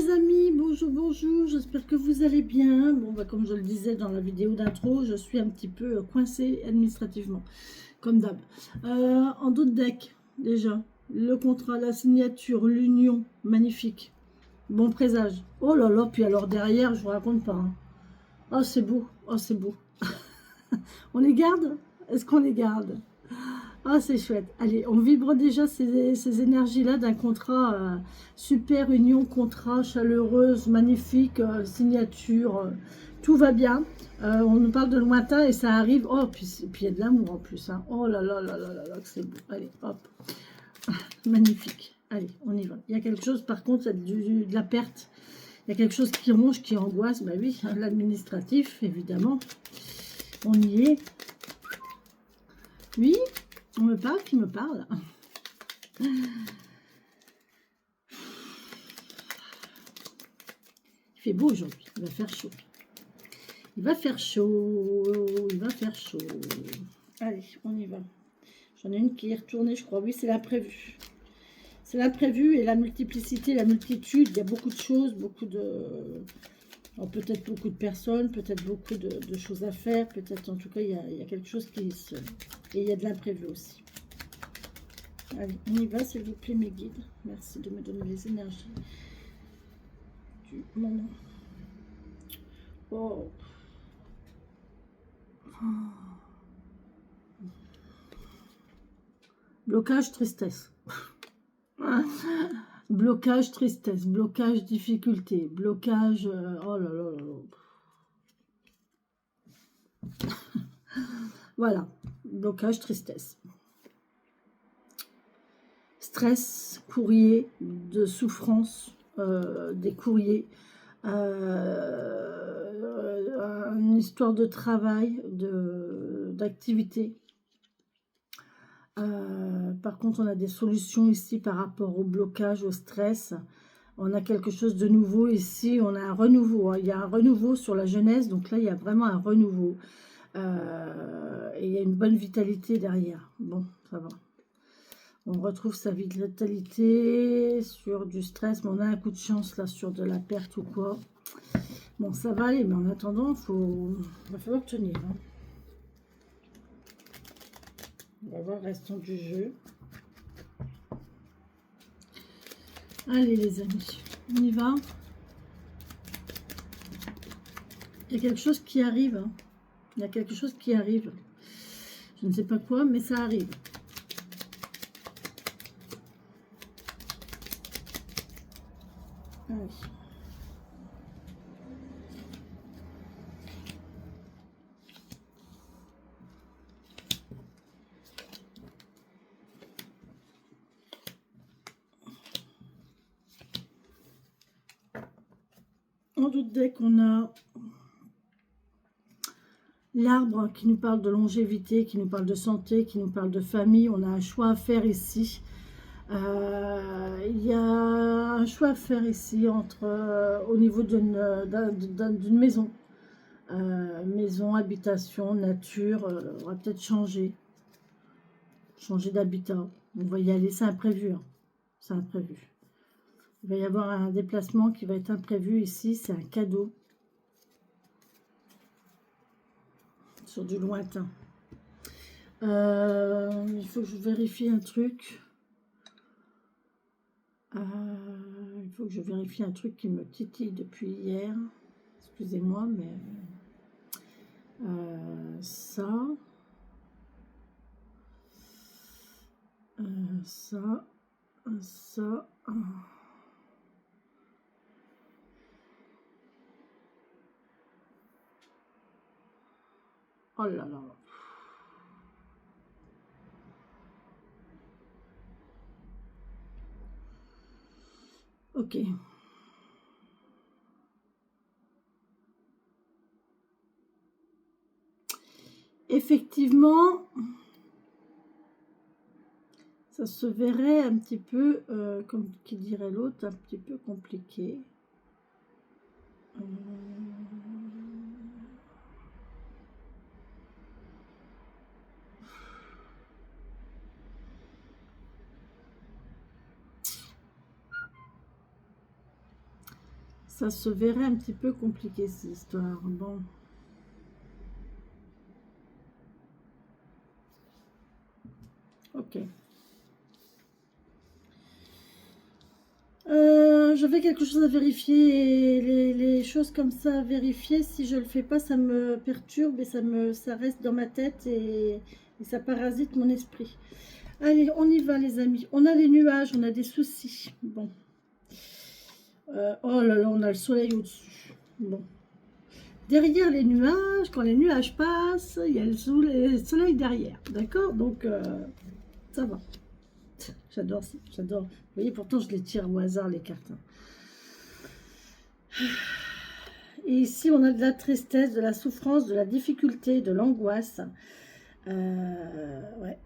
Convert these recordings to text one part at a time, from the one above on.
les amis, bonjour, bonjour, j'espère que vous allez bien. Bon, bah, comme je le disais dans la vidéo d'intro, je suis un petit peu coincée administrativement, comme d'hab. En dos de deck, déjà, le contrat, la signature, l'union, magnifique, bon présage. Oh là là, puis alors derrière, je vous raconte pas, hein. Oh, c'est beau, oh, c'est beau. On les garde? Est-ce qu'on les garde? Ah, c'est chouette. Allez, on vibre déjà ces énergies-là d'un contrat, super union, contrat, chaleureuse, magnifique, signature, tout va bien. On nous parle de lointain et ça arrive. Oh, puis il y a de l'amour en plus, hein. Oh là là là là là là, que c'est beau. Allez, hop, magnifique. Allez, on y va. Il y a quelque chose, par contre, de la perte. Il y a quelque chose qui ronge, qui angoisse. Bah oui, l'administratif, évidemment. On y est. Oui, on me parle, qui me parle? Il fait beau aujourd'hui, il va faire chaud. Il va faire chaud, il va faire chaud. Allez, on y va. J'en ai une qui est retournée, je crois. Oui, c'est l'imprévu. C'est l'imprévu et la multiplicité, la multitude. Il y a beaucoup de choses, beaucoup de... peut-être beaucoup de personnes, peut-être beaucoup de choses à faire. Peut-être, en tout cas, il y a quelque chose qui se... Et il y a de l'imprévu aussi. Allez, on y va, s'il vous plaît, mes guides. Merci de me donner les énergies du moment. Oh. Blocage, tristesse. Blocage, tristesse. Blocage, difficulté. Blocage... oh là là là là. Voilà. Blocage, tristesse. Stress, courrier, de souffrance, des courriers. Une histoire de travail, d'activité. Par contre, on a des solutions ici par rapport au blocage, au stress. On a quelque chose de nouveau ici. On a un renouveau, hein. Il y a un renouveau sur la jeunesse. Donc là, il y a vraiment un renouveau. Et il y a une bonne vitalité derrière. Bon, ça va. On retrouve sa vitalité sur du stress. Mais on a un coup de chance là sur de la perte ou quoi. Bon, ça va aller. Mais en attendant, il va falloir tenir, hein. On va voir le restant du jeu. Allez les amis, on y va. Il y a quelque chose qui arrive, hein. Il y a quelque chose qui arrive. Je ne sais pas quoi, mais ça arrive. Allez. En d'autres decks, on a l'arbre qui nous parle de longévité, qui nous parle de santé, qui nous parle de famille. On a un choix à faire ici. Il y a un choix à faire ici entre au niveau d'une maison. Maison, habitation, nature. On va peut-être changer d'habitat. On va y aller, c'est imprévu, hein. C'est imprévu. Il va y avoir un déplacement qui va être imprévu ici, c'est un cadeau. Sur du lointain. Il faut que je vérifie un truc. Il faut que je vérifie un truc qui me titille depuis hier. Excusez-moi, mais ça, ça. Oh là là. Ok. Effectivement, ça se verrait un petit peu, comme qui dirait l'autre, un petit peu compliqué. ça se verrait un petit peu compliqué, cette histoire. Bon. Ok. J'avais quelque chose à vérifier et les choses comme ça à vérifier, si je le fais pas, ça me perturbe et ça reste dans ma tête et ça parasite mon esprit. Allez, on y va les amis. On a les nuages, on a des soucis. Bon. Oh là là, on a le soleil au-dessus. Bon. Derrière les nuages, quand les nuages passent, il y a le soleil derrière. D'accord? Donc, ça va. J'adore ça, j'adore. Vous voyez, pourtant, je les tire au hasard, les cartes. Et ici, on a de la tristesse, de la souffrance, de la difficulté, de l'angoisse. Ouais.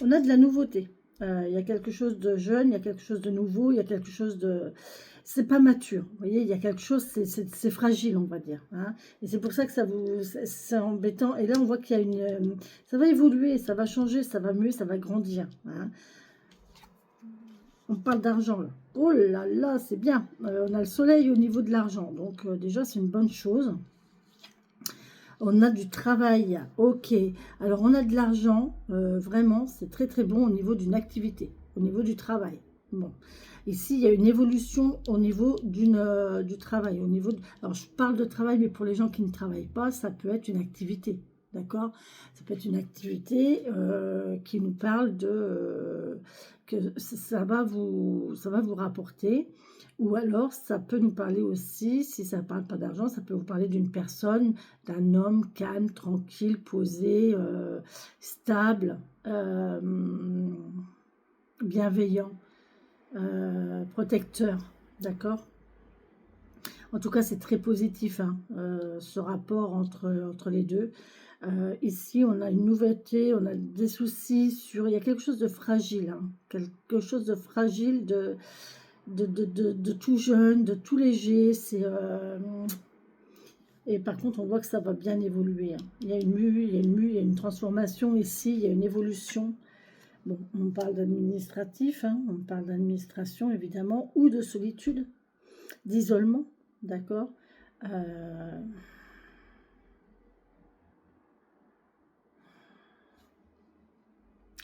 On a de la nouveauté. Il y a quelque chose de jeune, il y a quelque chose de nouveau, il y a quelque chose de... C'est pas mature, vous voyez, il y a quelque chose, c'est fragile, on va dire. Hein. Et c'est pour ça que c'est embêtant. Et là, on voit qu'il y a une... ça va évoluer, ça va changer, ça va mieux, ça va grandir. Hein. On parle d'argent, là. Oh là là, c'est bien. On a le soleil au niveau de l'argent. Donc, déjà, c'est une bonne chose. On a du travail. Ok. Alors, on a de l'argent. Vraiment, c'est très, très bon au niveau d'une activité. Au niveau du travail. Bon. Ici, il y a une évolution au niveau du travail. Alors, je parle de travail, mais pour les gens qui ne travaillent pas, ça peut être une activité. D'accord? Ça peut être une activité qui nous parle de... que ça va vous rapporter. Ou alors, ça peut nous parler aussi, si ça ne parle pas d'argent, ça peut vous parler d'une personne, d'un homme calme, tranquille, posé, stable, bienveillant, protecteur. D'accord? En tout cas, c'est très positif, hein, ce rapport entre les deux. Ici, on a une nouveauté, on a des soucis sur... Il y a quelque chose de fragile, hein, quelque chose de fragile, de tout jeune, de tout léger. Et par contre, on voit que ça va bien évoluer. Hein. Il y a une mue, il y a une transformation ici, il y a une évolution. Bon, on parle d'administratif, hein, on parle d'administration évidemment, ou de solitude, d'isolement, d'accord.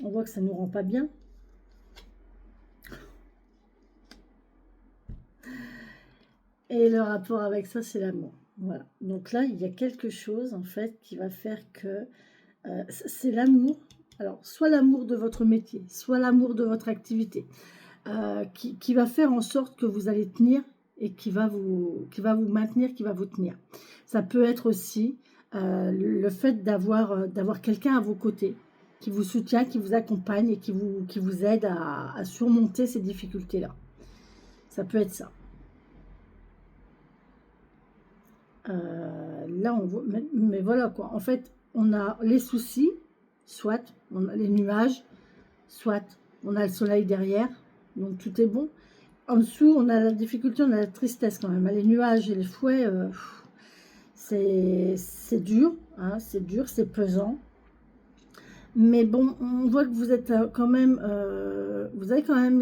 On voit que ça ne nous rend pas bien. Et le rapport avec ça, c'est l'amour. Voilà. Donc là, il y a quelque chose, en fait, qui va faire que c'est l'amour. Alors, soit l'amour de votre métier, soit l'amour de votre activité, qui va faire en sorte que vous allez tenir et qui va vous maintenir, qui va vous tenir. Ça peut être aussi le fait d'avoir quelqu'un à vos côtés, qui vous soutient, qui vous accompagne et qui vous aide à surmonter ces difficultés-là. Ça peut être ça. Là, on voit, mais voilà quoi. En fait, on a les soucis, soit on a les nuages, soit on a le soleil derrière, donc tout est bon. En dessous, on a la difficulté, on a la tristesse quand même. Les nuages et les fouets, c'est dur, hein, c'est pesant. Mais bon, on voit que vous êtes quand même, vous avez quand même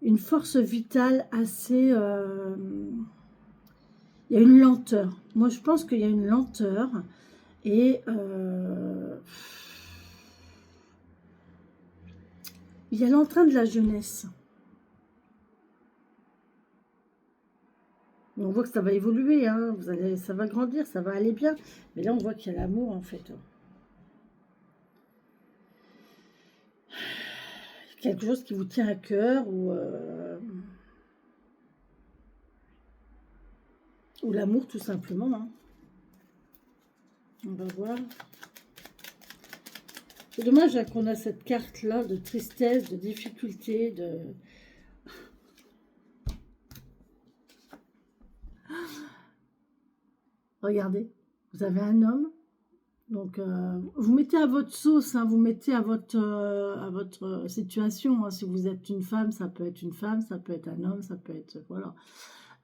une force vitale assez... il y a une lenteur. Moi, je pense qu'il y a une lenteur. Et il y a l'entrain de la jeunesse. On voit que ça va évoluer. Hein. Ça va grandir, ça va aller bien. Mais là, on voit qu'il y a l'amour, en fait. Quelque chose qui vous tient à cœur ou l'amour, tout simplement. Hein. On va voir. C'est dommage hein, qu'on a cette carte-là de tristesse, de difficulté, de... Regardez, vous avez un homme. Donc, vous mettez à votre sauce, hein, vous mettez à votre situation. Hein. Si vous êtes une femme, ça peut être une femme, ça peut être un homme, ça peut être... Voilà.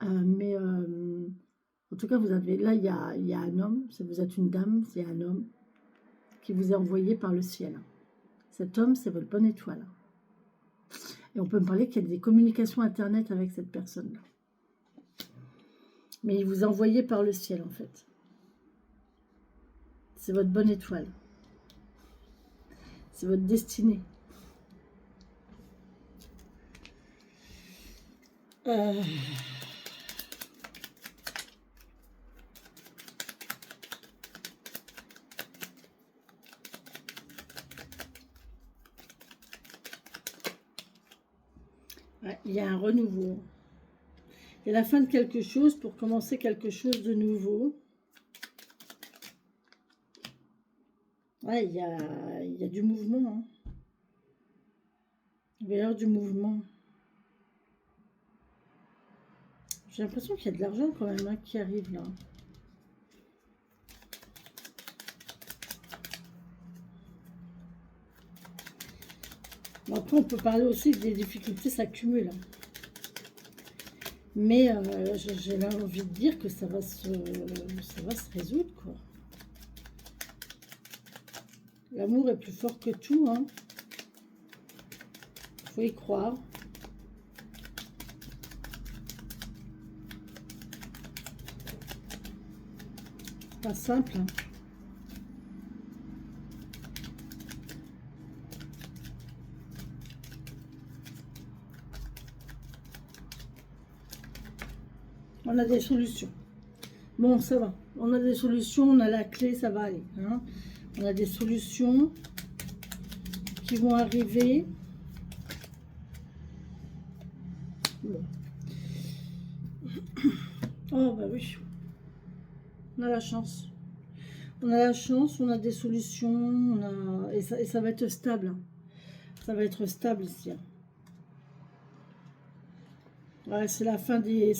Mais en tout cas, vous avez là, il y a un homme. Si vous êtes une dame, c'est un homme qui vous est envoyé par le ciel. Cet homme, c'est votre bonne étoile. Et on peut me parler qu'il y a des communications Internet avec cette personne-là. Mais il vous a envoyé par le ciel, en fait. C'est votre bonne étoile. C'est votre destinée. Ouais, il y a un renouveau. Il y a la fin de quelque chose pour commencer quelque chose de nouveau. Ouais, il y a du mouvement. Hein. Il va y avoir du mouvement. J'ai l'impression qu'il y a de l'argent quand même hein, qui arrive là. Bon, après, on peut parler aussi que des difficultés s'accumulent. Mais j'ai envie de dire que ça va se résoudre, quoi. L'amour est plus fort que tout, hein. Faut y croire. Pas simple, hein. On a des solutions. Bon, ça va. On a des solutions, on a la clé, ça va aller. Hein. On a des solutions qui vont arriver. Bon. Oh, bah oui. On a la chance. On a la chance, on a des solutions. Et ça va être stable. Hein. Ça va être stable ici. Hein. Ouais, c'est la fin des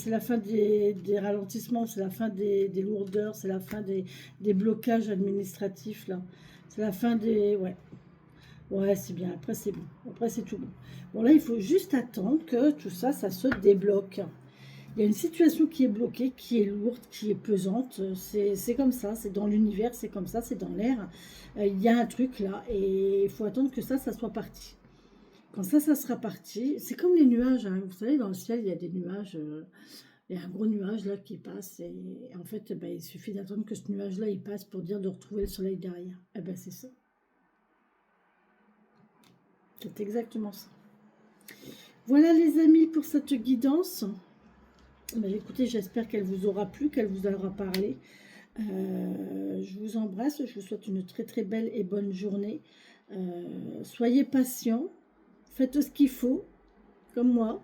ralentissements, c'est la fin des lourdeurs, c'est la fin des blocages administratifs, là. C'est la fin des... Ouais, ouais c'est bien, après c'est bon, après c'est tout bon. Bon, là, il faut juste attendre que tout ça, ça se débloque. Il y a une situation qui est bloquée, qui est lourde, qui est pesante, c'est comme ça, c'est dans l'univers, c'est comme ça, c'est dans l'air. Il y a un truc là, et il faut attendre que ça soit parti. Quand ça sera parti, c'est comme les nuages, hein. Vous savez, dans le ciel, il y a des nuages, il y a un gros nuage là qui passe, et en fait, ben, il suffit d'attendre que ce nuage-là, il passe pour dire de retrouver le soleil derrière. Eh ben, c'est ça. C'est exactement ça. Voilà les amis pour cette guidance. Ben, écoutez, j'espère qu'elle vous aura plu, qu'elle vous aura parlé. Je vous embrasse, je vous souhaite une très très belle et bonne journée. Soyez patients. Faites ce qu'il faut, comme moi.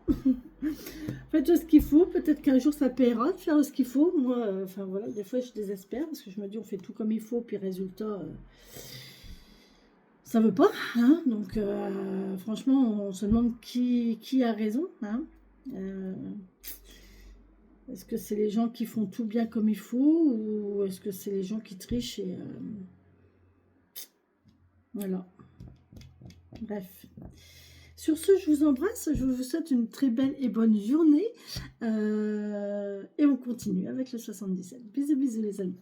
Faites ce qu'il faut. Peut-être qu'un jour, ça paiera de faire ce qu'il faut. Moi, enfin voilà, des fois, je désespère parce que je me dis, on fait tout comme il faut, puis résultat, ça veut pas. Hein. Donc, franchement, on se demande qui a raison. Hein. Est-ce que c'est les gens qui font tout bien comme il faut ou est-ce que c'est les gens qui trichent et voilà. Bref. Sur ce, je vous embrasse, je vous souhaite une très belle et bonne journée. Et on continue avec le 77. Bisous, bisous les amis.